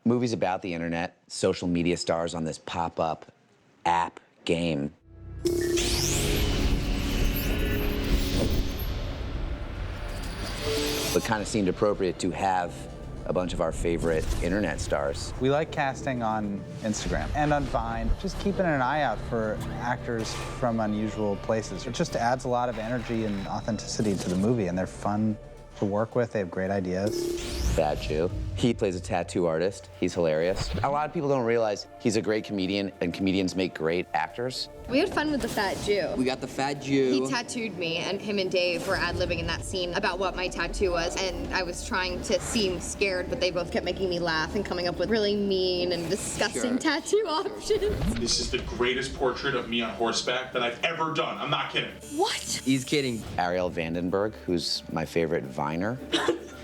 Movies about the internet, social media stars on this pop-up app game. It kind of seemed appropriate to have a bunch of our favorite internet stars. We like casting on Instagram and on Vine, just keeping an eye out for actors from unusual places. It just adds a lot of energy and authenticity to the movie, and they're fun to work with. They have great ideas. Fat Jew. He plays a tattoo artist. He's hilarious. A lot of people don't realize he's a great comedian, and comedians make great actors. We had fun with the Fat Jew. We got the Fat Jew. He tattooed me, and him and Dave were ad-libbing in that scene about what my tattoo was, and I was trying to seem scared, but they both kept making me laugh and coming up with really mean and disgusting tattoo options. This is the greatest portrait of me on horseback that I've ever done. I'm not kidding. What? He's kidding. Ariel Vandenberg, who's my favorite Viner,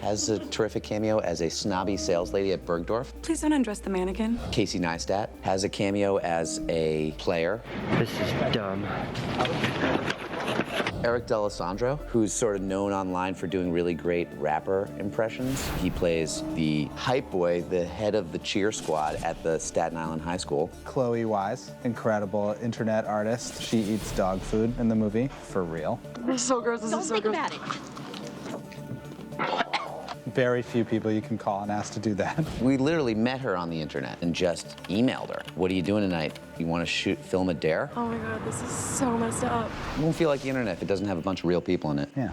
has a terrific cameo as a snobby sales lady at Bergdorf. Please don't undress the mannequin. Casey Neistat has a cameo as a player. This is dumb. Eric D'Alessandro, who's sort of known online for doing really great rapper impressions. He plays the hype boy, the head of the cheer squad at the Staten Island High School. Chloe Wise, incredible internet artist. She eats dog food in the movie, for real. We're so gross. This is so gross. Very few people you can call and ask to do that. We literally met her on the internet and just emailed her. What are you doing tonight? You want to film a dare? Oh my God, this is so messed up. It won't feel like the internet if it doesn't have a bunch of real people in it. Yeah.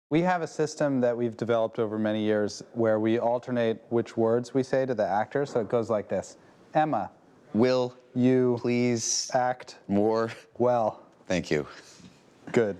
We have a system that we've developed over many years where we alternate which words we say to the actor. So it goes like this. Emma. Will you please act more well? Thank you. Good.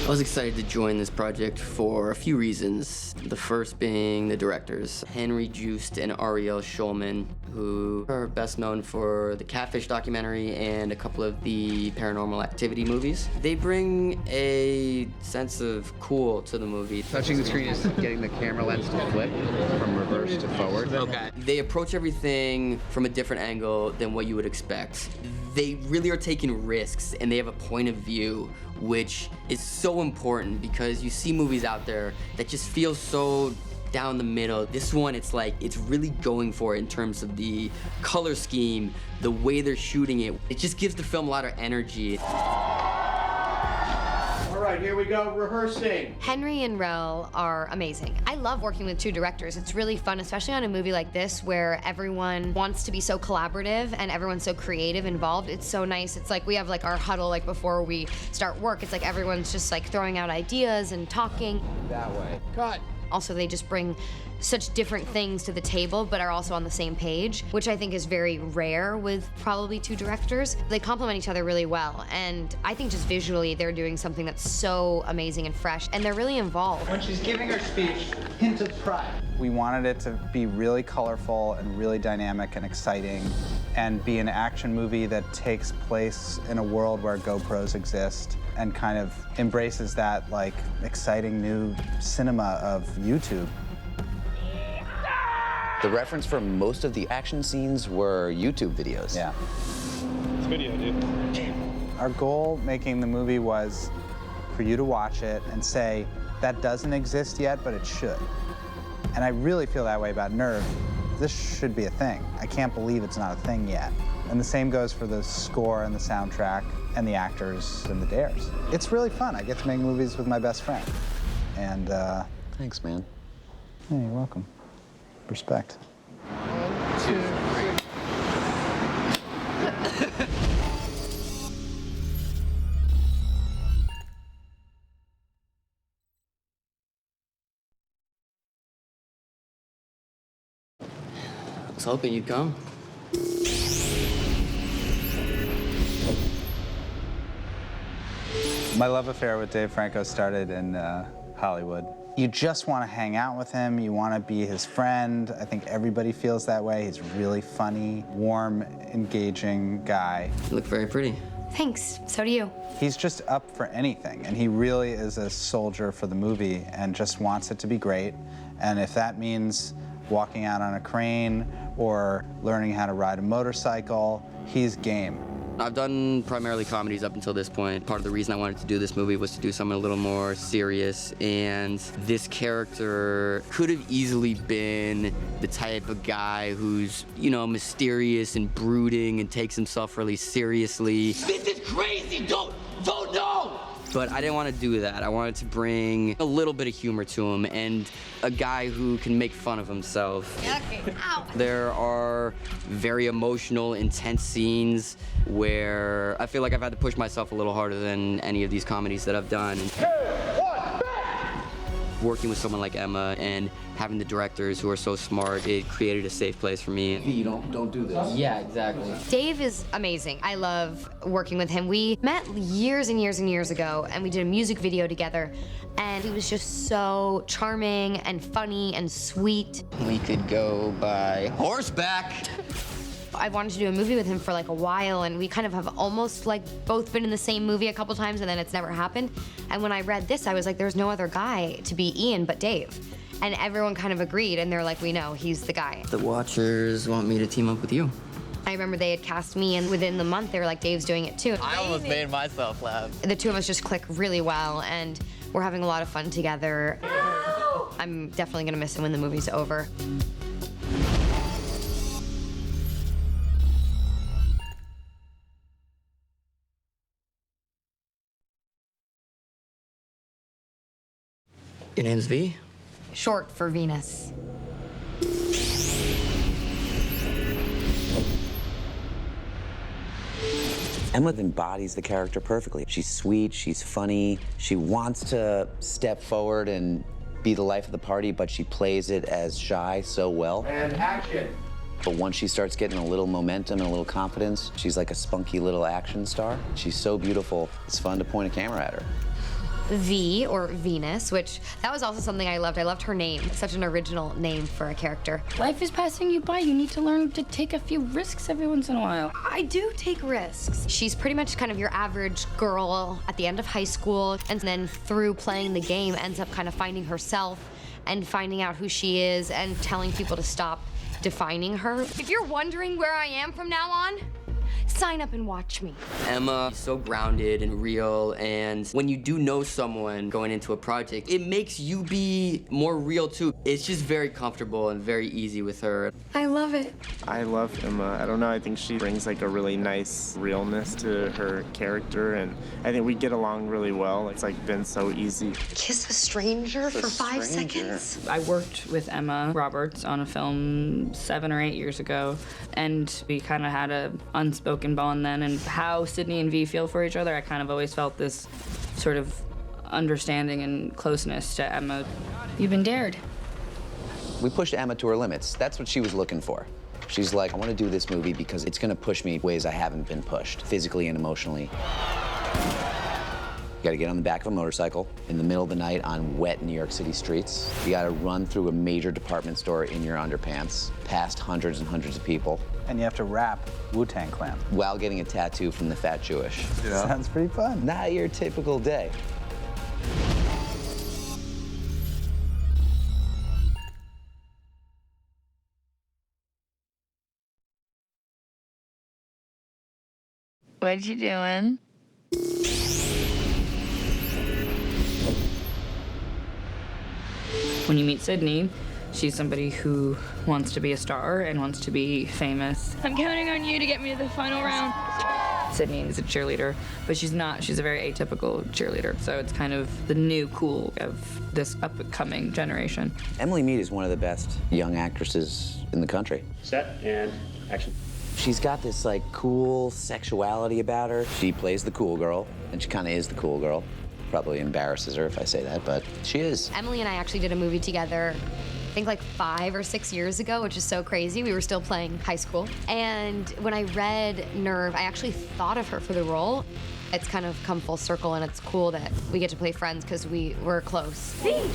I was excited to join this project for a few reasons. The first being the directors, Henry Joost and Ariel Schulman, who are best known for the Catfish documentary and a couple of the Paranormal Activity movies. They bring a sense of cool to the movie. Touching the screen is getting the camera lens to flip from reverse to forward. Okay. They approach everything from a different angle than what you would expect. They really are taking risks, and they have a point of view which is so important because you see movies out there that just feel so down the middle. This one, it's like, it's really going for it in terms of the color scheme, the way they're shooting it. It just gives the film a lot of energy. All right, here we go, rehearsing. Henry and Rel are amazing. I love working with two directors. It's really fun, especially on a movie like this where everyone wants to be so collaborative and everyone's so creative involved. It's so nice. It's like we have like our huddle like before we start work. It's like everyone's just like throwing out ideas and talking. That way. Cut. Also, they just bring such different things to the table, but are also on the same page, which I think is very rare with probably two directors. They complement each other really well, and I think just visually they're doing something that's so amazing and fresh, and they're really involved. When she's giving her speech, hint of pride. We wanted it to be really colorful and really dynamic and exciting, and be an action movie that takes place in a world where GoPros exist and kind of embraces that like exciting new cinema of YouTube. The reference for most of the action scenes were YouTube videos. Yeah. It's video, dude. Our goal making the movie was for you to watch it and say, that doesn't exist yet, but it should. And I really feel that way about Nerve. This should be a thing. I can't believe it's not a thing yet. And the same goes for the score and the soundtrack and the actors and the dares. It's really fun. I get to make movies with my best friend. And Thanks, man. hey, you're welcome. Respect. 1, 2, 3. I was hoping you'd come. My love affair with Dave Franco started in Hollywood. You just want to hang out with him. You want to be his friend. I think everybody feels that way. He's really funny, warm, engaging guy. You look very pretty. Thanks, so do you. He's just up for anything, and he really is a soldier for the movie and just wants it to be great. And if that means walking out on a crane or learning how to ride a motorcycle, he's game. I've done primarily comedies up until this point. Part of the reason I wanted to do this movie was to do something a little more serious, and this character could have easily been the type of guy who's, you know, mysterious and brooding and takes himself really seriously. This is crazy, don't know! But I didn't want to do that. I wanted to bring a little bit of humor to him and a guy who can make fun of himself. Okay, ow. There are very emotional, intense scenes where I feel like I've had to push myself a little harder than any of these comedies that I've done. Working with someone like Emma and having the directors who are so smart, it created a safe place for me. You don't do this. Yeah, exactly. Dave is amazing. I love working with him. We met years and years and years ago, and we did a music video together, and he was just so charming and funny and sweet. We could go by horseback. I wanted to do a movie with him for like a while, and we kind of have almost like both been in the same movie a couple times, and then it's never happened. And when I read this, I was like, there's no other guy to be Ian but Dave. And everyone kind of agreed, and they're like, we know, he's the guy. The Watchers want me to team up with you. I remember they had cast me, and within the month, they were like, Dave's doing it too. I almost made myself laugh. The two of us just click really well, and we're having a lot of fun together. I'm definitely gonna miss him when the movie's over. Your name's V? Short for Venus. Emma embodies the character perfectly. She's sweet, she's funny, she wants to step forward and be the life of the party, but she plays it as shy so well. And action. But once she starts getting a little momentum and a little confidence, she's like a spunky little action star. She's so beautiful, it's fun to point a camera at her. V, or Venus, which that was also something I loved. I loved her name. Such an original name for a character. Life is passing you by. You need to learn to take a few risks every once in a while. I do take risks. She's pretty much kind of your average girl at the end of high school, and then through playing the game ends up kind of finding herself and finding out who she is and telling people to stop defining her. If you're wondering where I am from now on, sign up and watch me. Emma is so grounded and real, and when you do know someone going into a project, it makes you be more real too. It's just very comfortable and very easy with her. I love it. I love Emma. I don't know, I think she brings like a really nice realness to her character, and I think we get along really well. It's like been so easy. Kiss a stranger for 5 seconds? I worked with Emma Roberts on a film 7 or 8 years ago, and we kind of had a unspoken bond then, and how Sydney and V feel for each other, I kind of always felt this sort of understanding and closeness to Emma. You've been dared. We pushed Emma to her limits. That's what she was looking for. She's like, I want to do this movie because it's going to push me ways I haven't been pushed, physically and emotionally. You gotta get on the back of a motorcycle in the middle of the night on wet New York City streets. You gotta run through a major department store in your underpants, past hundreds and hundreds of people. And you have to rap Wu-Tang Clan. While getting a tattoo from the Fat Jewish. Yeah. Sounds pretty fun. Not your typical day. What you doing? When you meet Sydney, she's somebody who wants to be a star and wants to be famous. I'm counting on you to get me to the final round. Sydney is a cheerleader, but she's not. She's a very atypical cheerleader. So it's kind of the new cool of this upcoming generation. Emily Mead is one of the best young actresses in the country. Set and action. She's got this like cool sexuality about her. She plays the cool girl, and she kind of is the cool girl. Probably embarrasses her if I say that, but she is. Emily and I actually did a movie together, I think like 5 or 6 years ago, which is so crazy. We were still playing high school. And when I read Nerve, I actually thought of her for the role. It's kind of come full circle, and it's cool that we get to play friends because we were close. Siege,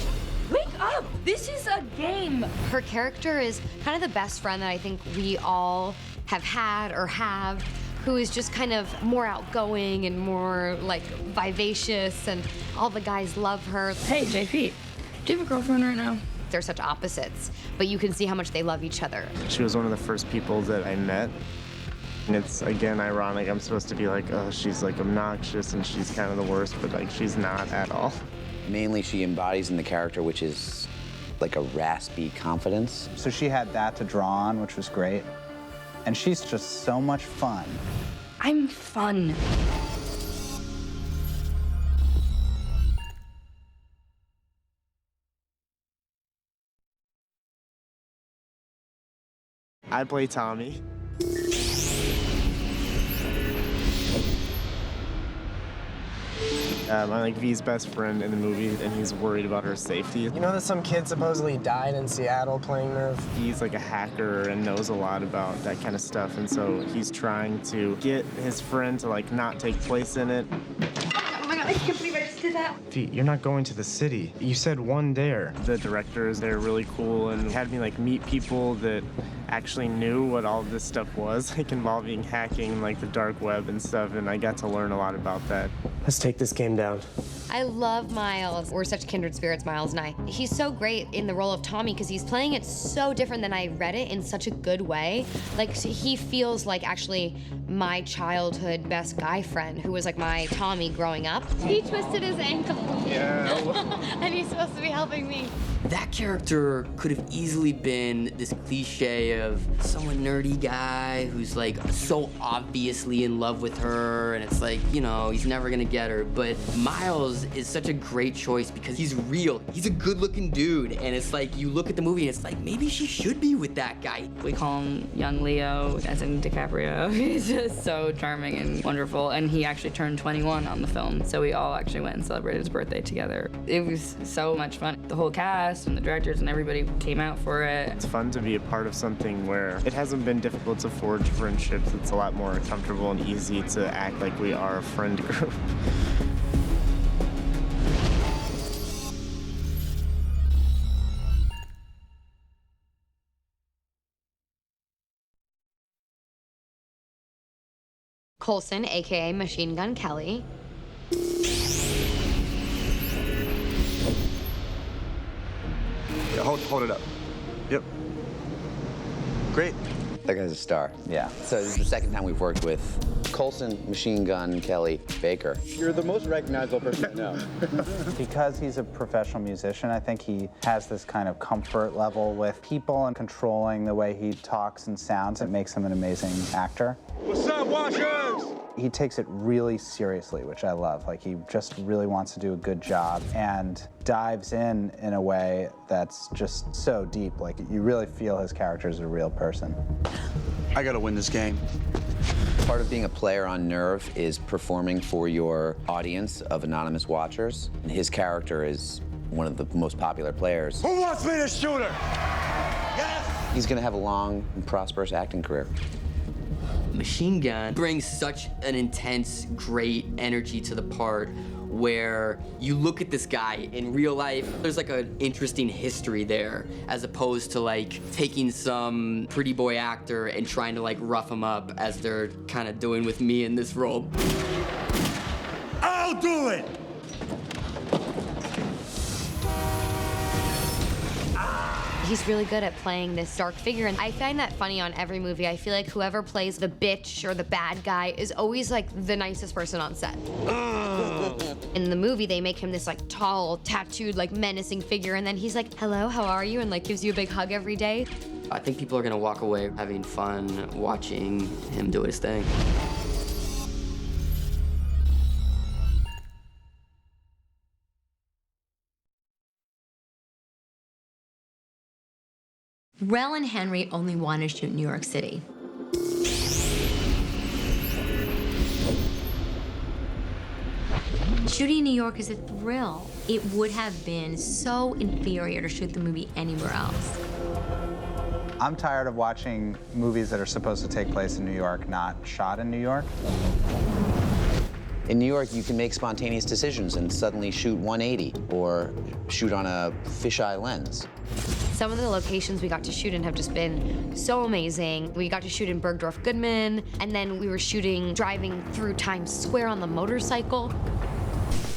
wake up! This is a game! Her character is kind of the best friend that I think we all have had or have, who is just kind of more outgoing and more like vivacious, and all the guys love her. Hey, JP, do you have a girlfriend right now? They're such opposites, but you can see how much they love each other. She was one of the first people that I met. And it's, again, ironic. I'm supposed to be like, oh, she's like obnoxious and she's kind of the worst, but like she's not at all. Mainly she embodies in the character, which is like a raspy confidence. So she had that to draw on, which was great. And she's just so much fun. I'm fun. I play Tommy. I'm like V's best friend in the movie, and he's worried about her safety. You know that some kid supposedly died in Seattle playing Nerve? He's like a hacker and knows a lot about that kind of stuff, and so he's trying to get his friend to like not take place in it. Oh my god, I can't believe I just did that. V, you're not going to the city. You said one dare. The directors, they're really cool and had me like meet people that actually knew what all this stuff was, like involving hacking, like the dark web and stuff, and I got to learn a lot about that. Let's take this game down. I love Miles. We're such kindred spirits, Miles and I. He's so great in the role of Tommy because he's playing it so different than I read it in such a good way. Like, he feels like actually my childhood best guy friend who was like my Tommy growing up. He twisted his ankle. Yeah. And he's supposed to be helping me. That character could have easily been this cliche of someone nerdy guy who's like so obviously in love with her, and it's like, you know, he's never gonna get her. But Miles is such a great choice because he's real. He's a good-looking dude, and it's like you look at the movie and it's like maybe she should be with that guy. We call him Young Leo, as in DiCaprio. He's just so charming and wonderful, and he actually turned 21 on the film, so we all actually went and celebrated his birthday together. It was so much fun. The whole cast and the directors and everybody came out for it. It's fun to be a part of something where it hasn't been difficult to forge friendships. It's a lot more comfortable and easy to act like we are a friend group. Coulson, aka Machine Gun Kelly. Yeah, hold it up. Yep. Great. That guy's a star. Yeah. So this is the second time we've worked with Coulson, Machine Gun Kelly, Baker. You're the most recognizable person I know. Because he's a professional musician, I think he has this kind of comfort level with people and controlling the way he talks and sounds. It makes him an amazing actor. What's up, Washers? He takes it really seriously, which I love. Like, he just really wants to do a good job and dives in a way that's just so deep. Like, you really feel his character is a real person. I gotta win this game. Part of being a player on Nerve is performing for your audience of anonymous watchers. And his character is one of the most popular players. Who wants me to shoot her? Yes! He's gonna have a long and prosperous acting career. Machine Gun brings such an intense, great energy to the part where you look at this guy in real life, there's like an interesting history there, as opposed to like taking some pretty boy actor and trying to like rough him up as they're kind of doing with me in this role. I'll do it! He's really good at playing this dark figure, and I find that funny on every movie. I feel like whoever plays the bitch or the bad guy is always like the nicest person on set. In the movie, they make him this like tall, tattooed, like menacing figure, and then he's like, hello, how are you? And like gives you a big hug every day. I think people are gonna walk away having fun watching him do his thing. Rel and Henry only want to shoot in New York City. Shooting in New York is a thrill. It would have been so inferior to shoot the movie anywhere else. I'm tired of watching movies that are supposed to take place in New York not shot in New York. In New York, you can make spontaneous decisions and suddenly shoot 180 or shoot on a fisheye lens. Some of the locations we got to shoot in have just been so amazing. We got to shoot in Bergdorf Goodman, and then we were shooting driving through Times Square on the motorcycle.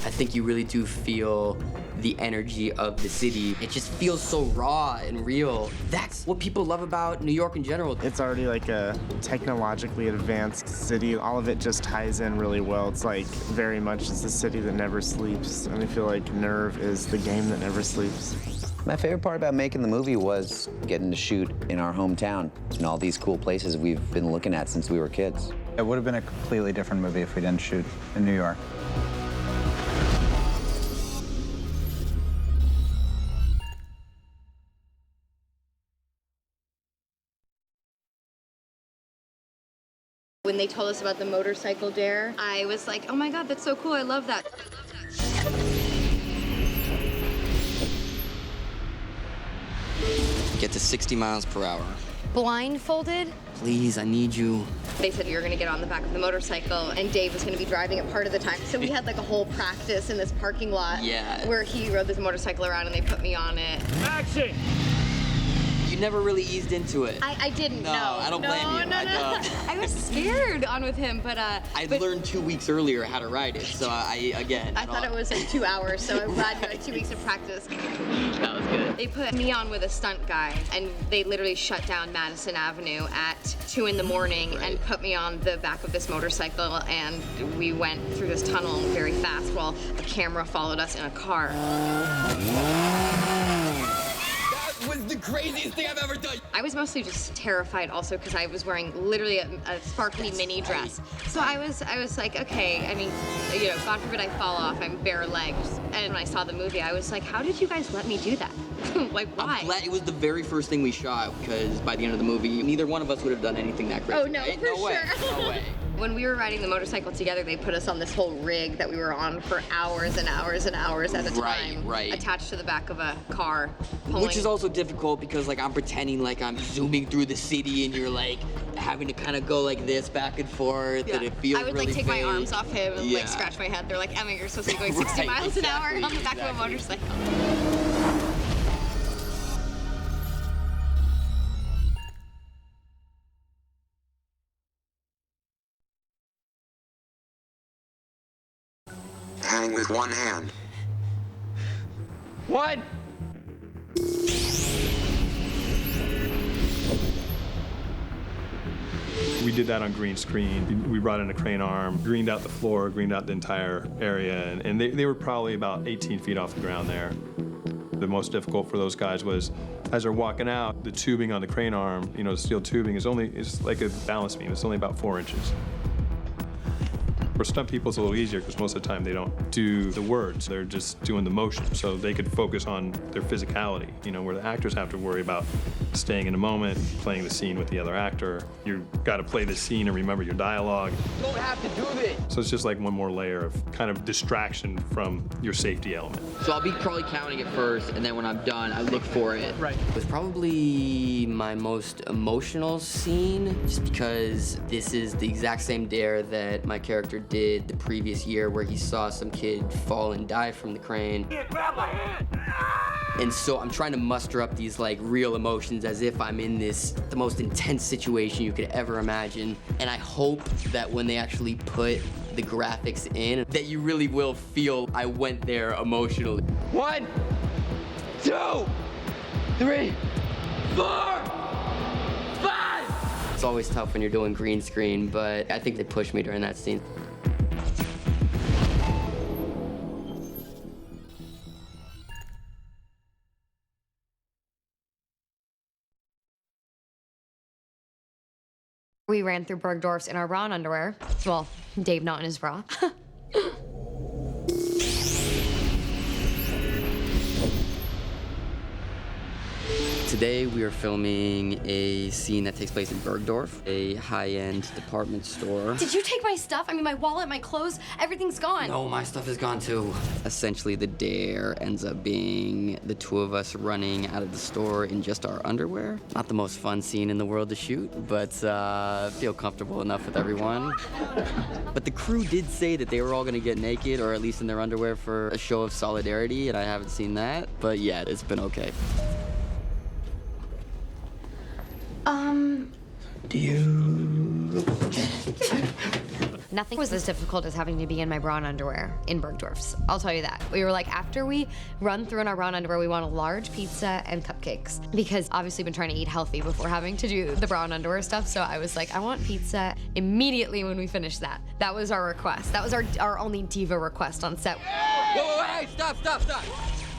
I think you really do feel the energy of the city. It just feels so raw and real. That's what people love about New York in general. It's already like a technologically advanced city. All of it just ties in really well. It's like very much it's the city that never sleeps. And I feel like Nerve is the game that never sleeps. My favorite part about making the movie was getting to shoot in our hometown and all these cool places we've been looking at since we were kids. It would have been a completely different movie if we didn't shoot in New York. When they told us about the motorcycle dare, I was like, oh my God, that's so cool, I love that. Get to 60 miles per hour. Blindfolded? Please, I need you. They said you're gonna get on the back of the motorcycle and Dave was gonna be driving it part of the time. So we had like a whole practice in this parking lot where he rode this motorcycle around and they put me on it. Action! You never really eased into it. I didn't know. I don't blame you. No. I was scared on with him, but I learned 2 weeks earlier how to ride it, so I thought it was like 2 hours, so I'm glad you had 2 weeks of practice. That was good. They put me on with a stunt guy, and they literally shut down Madison Avenue at 2 in the morning and put me on the back of this motorcycle, and we went through this tunnel very fast while a camera followed us in a car. Was the craziest thing I've ever done. I was mostly just terrified also because I was wearing literally a sparkly mini dress. So I was like, okay, I mean, you know, God forbid I fall off, I'm bare legged. And when I saw the movie, I was like, how did you guys let me do that? Like, why? I'm glad it was the very first thing we shot because by the end of the movie, neither one of us would have done anything that crazy. Oh no, right? for No sure. way. No way. When we were riding the motorcycle together, they put us on this whole rig that we were on for hours and hours and hours at a time. Right. Attached to the back of a car. Which is also difficult because like I'm pretending like I'm zooming through the city and you're like having to kind of go like this back and forth and it feels I would really like take my fake. arms off him and like scratch my head. They're like, Emma, you're supposed to be going 60 miles an hour on the back of a motorcycle. Hang with one hand. What? We did that on green screen. We brought in a crane arm, greened out the floor, greened out the entire area, and they were probably about 18 feet off the ground there. The most difficult for those guys was, as they're walking out, the tubing on the crane arm, you know, the steel tubing is like a balance beam. It's only about 4 inches. For stunt people, it's a little easier because most of the time they don't do the words. They're just doing the motion, so they could focus on their physicality, you know, where the actors have to worry about staying in the moment, playing the scene with the other actor. You've got to play the scene and remember your dialogue. You don't have to do this. So it's just like one more layer of kind of distraction from your safety element. So I'll be probably counting it first, and then when I'm done, I look for it. Right. It was probably my most emotional scene, just because this is the exact same dare that my character did the previous year where he saw some kid fall and die from the crane. Grab my hand! And so I'm trying to muster up these like real emotions as if I'm in the most intense situation you could ever imagine. And I hope that when they actually put the graphics in, that you really will feel I went there emotionally. 1, 2, 3, 4, 5! It's always tough when you're doing green screen, but I think they pushed me during that scene. We ran through Bergdorf's in our bra and underwear. Well, Dave not in his bra. Today we are filming a scene that takes place in Bergdorf, a high-end department store. Did you take my stuff? I mean, my wallet, my clothes, everything's gone. No, my stuff is gone too. Essentially, the dare ends up being the two of us running out of the store in just our underwear. Not the most fun scene in the world to shoot, but feel comfortable enough with everyone. But the crew did say that they were all gonna get naked, or at least in their underwear, for a show of solidarity, and I haven't seen that. But yeah, it's been okay. Do you... Nothing was as difficult as having to be in my bra and underwear in Bergdorf's. I'll tell you that. We were like, after we run through in our bra and underwear, we want a large pizza and cupcakes. Because obviously been trying to eat healthy before having to do the bra and underwear stuff. So I was like, I want pizza immediately when we finish that. That was our request. That was our only diva request on set. Whoa, hey, stop.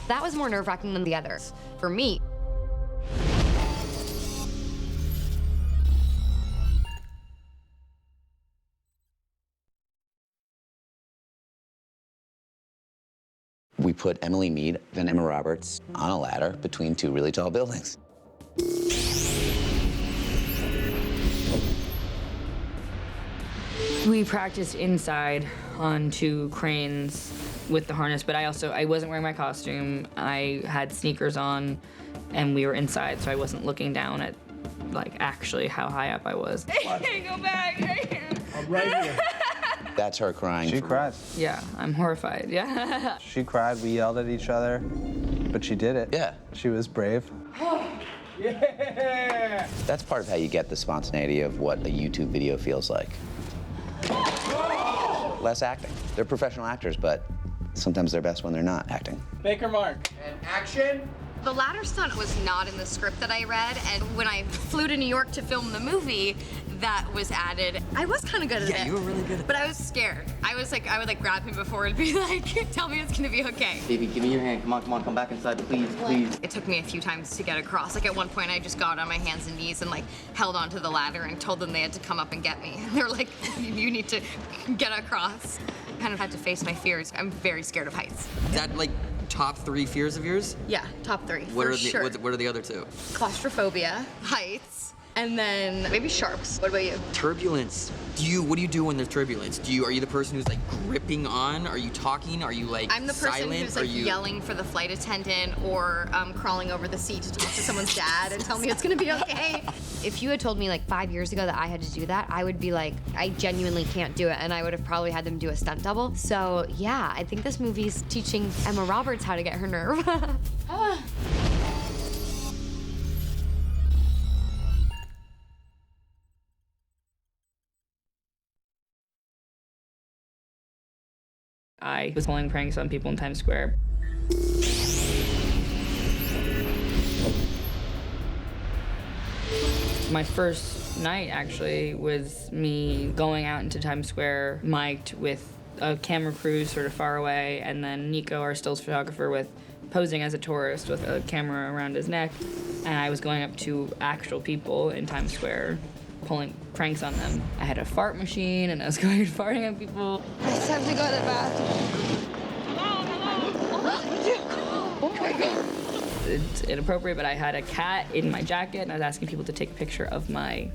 That was more nerve-wracking than the others. For me, we put Emily Mead and Emma Roberts on a ladder between two really tall buildings. We practiced inside on 2 cranes with the harness, but I wasn't wearing my costume. I had sneakers on, and we were inside, so I wasn't looking down at, like, actually how high up I was. Hey, go back! I'm right here. That's her crying. She cried. Yeah, I'm horrified, yeah. She cried, we yelled at each other, but she did it. Yeah. She was brave. Yeah! That's part of how you get the spontaneity of what a YouTube video feels like. Less acting. They're professional actors, but sometimes they're best when they're not acting. Baker Mark. And action. the ladder stunt was not in the script that I read, and when I flew to New York to film the movie, that was added. I was kind of good at it. Yeah, you were really good at it. But I was scared. I was like, I would like grab him before and be like, tell me it's gonna be okay. Baby, give me your hand. Come on, come back inside, please. It took me a few times to get across. Like at one point I just got on my hands and knees and like held onto the ladder and told them they had to come up and get me. They're like, you need to get across. I kind of had to face my fears. I'm very scared of heights. Is that like top 3 fears of yours? Yeah, top 3, What for are the sure. what are the other 2? Claustrophobia, heights, and then maybe sharks. What about you? Turbulence. What do you do when there's turbulence? Are you the person who's like gripping on? Are you talking? Are you like I'm the person silent? who's like yelling for the flight attendant or crawling over the seat to talk to someone's dad and tell me it's gonna be okay. If you had told me like 5 years ago that I had to do that, I would be like, I genuinely can't do it, and I would have probably had them do a stunt double. So yeah, I think this movie's teaching Emma Roberts how to get her nerve. I was pulling pranks on people in Times Square. My first night, actually, was me going out into Times Square, mic'd with a camera crew sort of far away, and then Nico, our stills photographer, posing as a tourist with a camera around his neck. And I was going up to actual people in Times Square, pulling pranks on them. I had a fart machine, and I was going and farting on people. It's time to go to the bathroom. Oh my God. It's inappropriate, but I had a cat in my jacket, and I was asking people to take a picture of my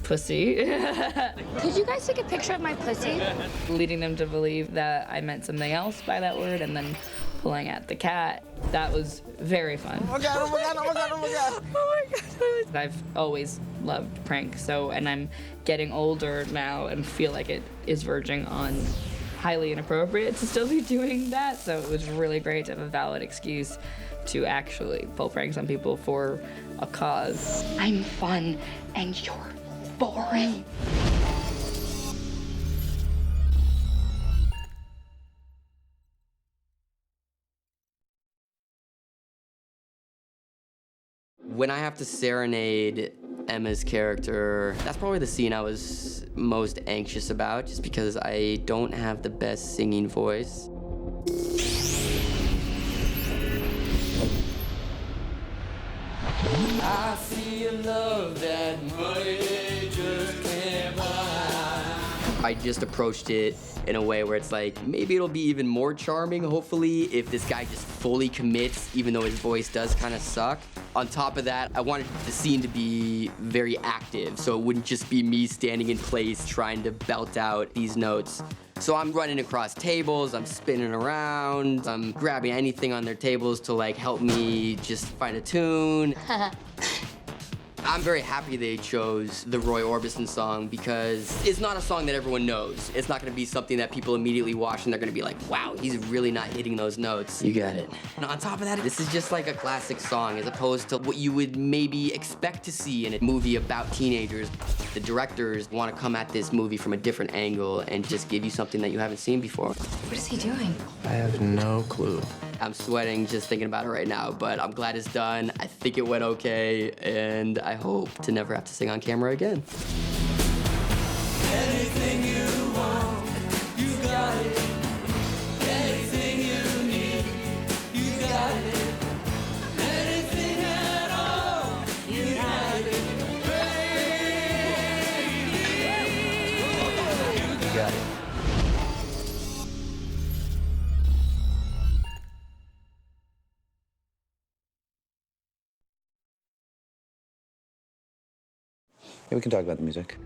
pussy. Could you guys take a picture of my pussy? Leading them to believe that I meant something else by that word, and then pulling at the cat. That was very fun. Oh my God, oh my God, oh my God, oh my God. Oh my God. I've always loved pranks, and I'm getting older now and feel like it is verging on highly inappropriate to still be doing that, so it was really great to have a valid excuse to actually pull pranks on people for a cause. I'm fun and you're boring. When I have to serenade Emma's character, that's probably the scene I was most anxious about, just because I don't have the best singing voice. I see a love that money just can't buy. I just approached it in a way where it's like, maybe it'll be even more charming, hopefully, if this guy just fully commits, even though his voice does kind of suck. On top of that, I wanted the scene to be very active, so it wouldn't just be me standing in place trying to belt out these notes. So I'm running across tables, I'm spinning around, I'm grabbing anything on their tables to like help me just find a tune. I'm very happy they chose the Roy Orbison song because it's not a song that everyone knows. It's not gonna be something that people immediately watch and they're gonna be like, wow, he's really not hitting those notes. You got it. And on top of that, this is just like a classic song as opposed to what you would maybe expect to see in a movie about teenagers. The directors want to come at this movie from a different angle and just give you something that you haven't seen before. What is he doing? I have no clue. I'm sweating just thinking about it right now, but I'm glad it's done. I think it went okay, and I hope to never have to sing on camera again. Anything you want, you got it. Anything you need, you got it. Anything at all, you got it. You got it. Yeah, we can talk about the music.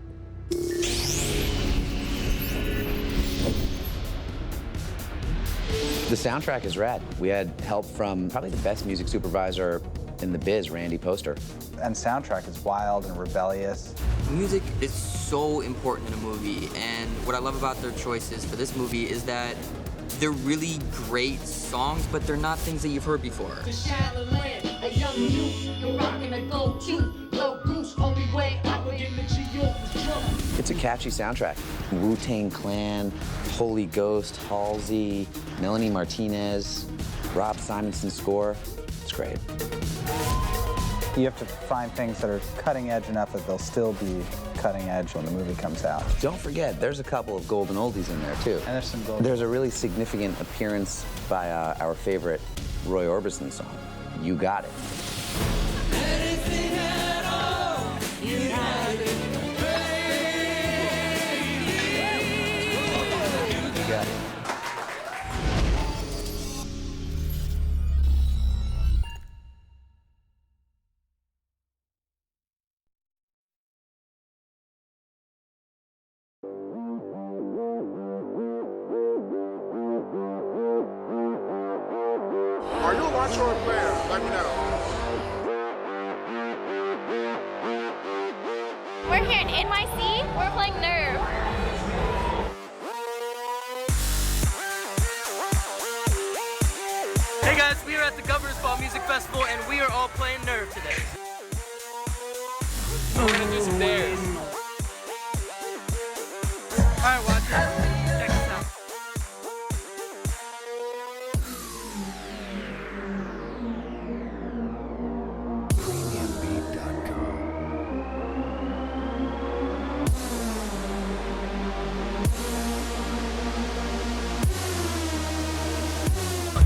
The soundtrack is rad. We had help from probably the best music supervisor in the biz, Randy Poster. And soundtrack is wild and rebellious. Music is so important in a movie, and what I love about their choices for this movie is that they're really great songs, but they're not things that you've heard before. It's a catchy soundtrack. Wu-Tang Clan, Holy Ghost, Halsey, Melanie Martinez, Rob Simonson score. It's great. You have to find things that are cutting edge enough that they'll still be cutting edge when the movie comes out. Don't forget, there's a couple of golden oldies in there, too. And there's some golden. There's a really significant appearance by our favorite Roy Orbison song, You Got It. Anything at all, you got it. You got it. Are you a watcher or a player? Let me know. We're here in NYC. We're playing Nerve. Hey guys, we are at the Governor's Ball Music Festival and we are all playing Nerve today. We're gonna do some dares. Alright, watch it. Check this out.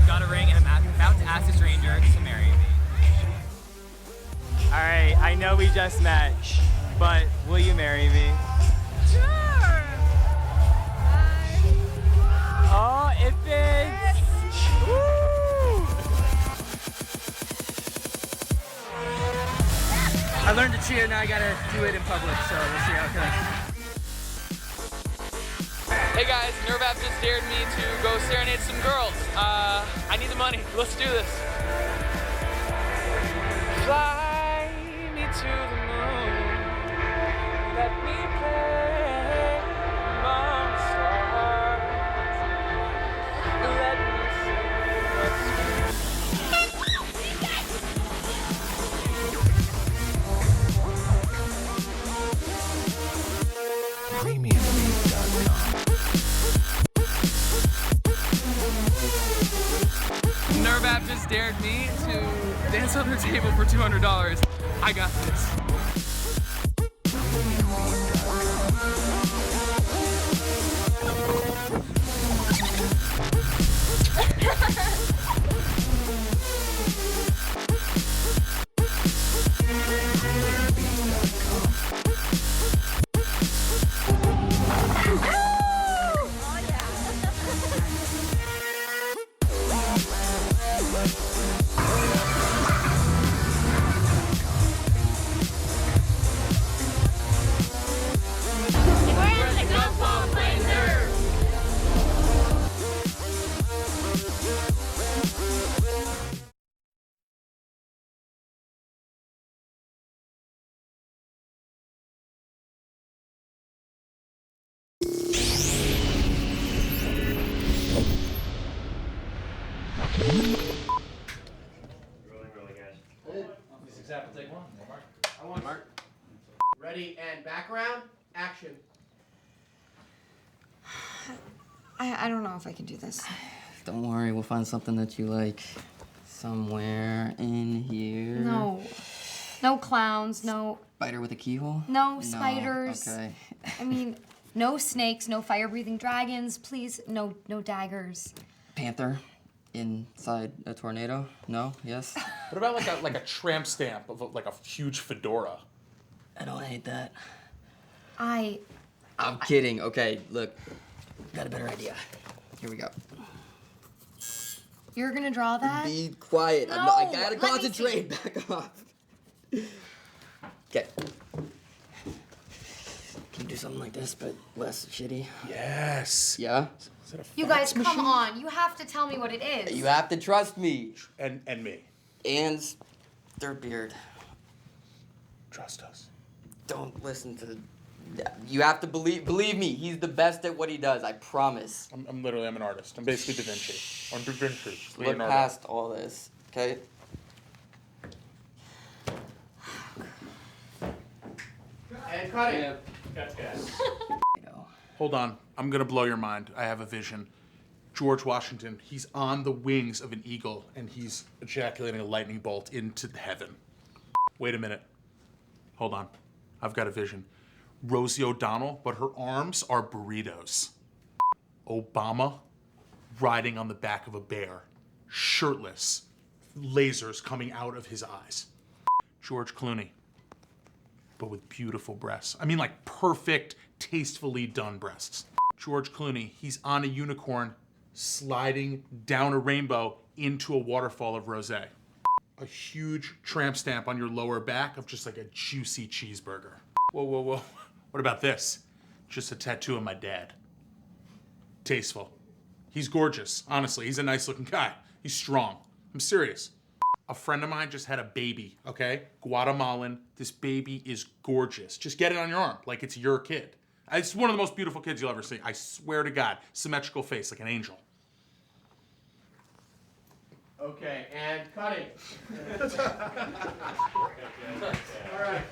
Got a ring and I'm about to ask a stranger to marry me. Alright, I know we just met, but will you marry me? Sure. Oh, it fits! Woo! I learned to cheer, now I gotta do it in public, so we'll see how it goes. Hey guys, Nerve just dared me to go serenade some girls. I need the money. Let's do this. Fly me to the moon. Let me play among the stars. Let me Nerve app just dared me to dance on their table for $200. I got this. Rolling, guys. This example, take one. Mark. I want Mark. Ready and background, action. I don't know if I can do this. Don't worry, we'll find something that you like. Somewhere in here. No. No clowns, no Spider with a keyhole? no spiders. Okay. I mean, no snakes, no fire-breathing dragons, please, no daggers. Panther inside a tornado? No? Yes? What about like a tramp stamp of like a huge fedora? I don't hate that. I'm kidding. Okay, look. Got a better idea. Here we go. You're gonna draw that? Be quiet. No, I gotta let me concentrate. Back off. Okay. Can you do something like this, but less shitty? Yes. Yeah? You guys, come on. You have to tell me what it is. You have to trust me. And me. And their beard. Trust us. Don't listen to... You have to believe me. He's the best at what he does. I promise. I'm an artist. I'm basically Da Vinci. I'm Da Vinci. Look Leonardo. past all this, okay? And cut it. Cut, guys. Hold on. I'm gonna blow your mind. I have a vision. George Washington, he's on the wings of an eagle and he's ejaculating a lightning bolt into heaven. Wait a minute. Hold on. I've got a vision. Rosie O'Donnell, but her arms are burritos. Obama riding on the back of a bear, shirtless, lasers coming out of his eyes. George Clooney, but with beautiful breasts. I mean, like perfect, tastefully done breasts. George Clooney, he's on a unicorn sliding down a rainbow into a waterfall of rosé. A huge tramp stamp on your lower back of just like a juicy cheeseburger. Whoa, whoa, whoa. What about this? Just a tattoo of my dad. Tasteful. He's gorgeous, honestly. He's a nice looking guy. He's strong. I'm serious. A friend of mine just had a baby, okay? Guatemalan. This baby is gorgeous. Just get it on your arm like it's your kid. It's one of the most beautiful kids you'll ever see. I swear to God. Symmetrical face like an angel. Okay, and cutting. All right.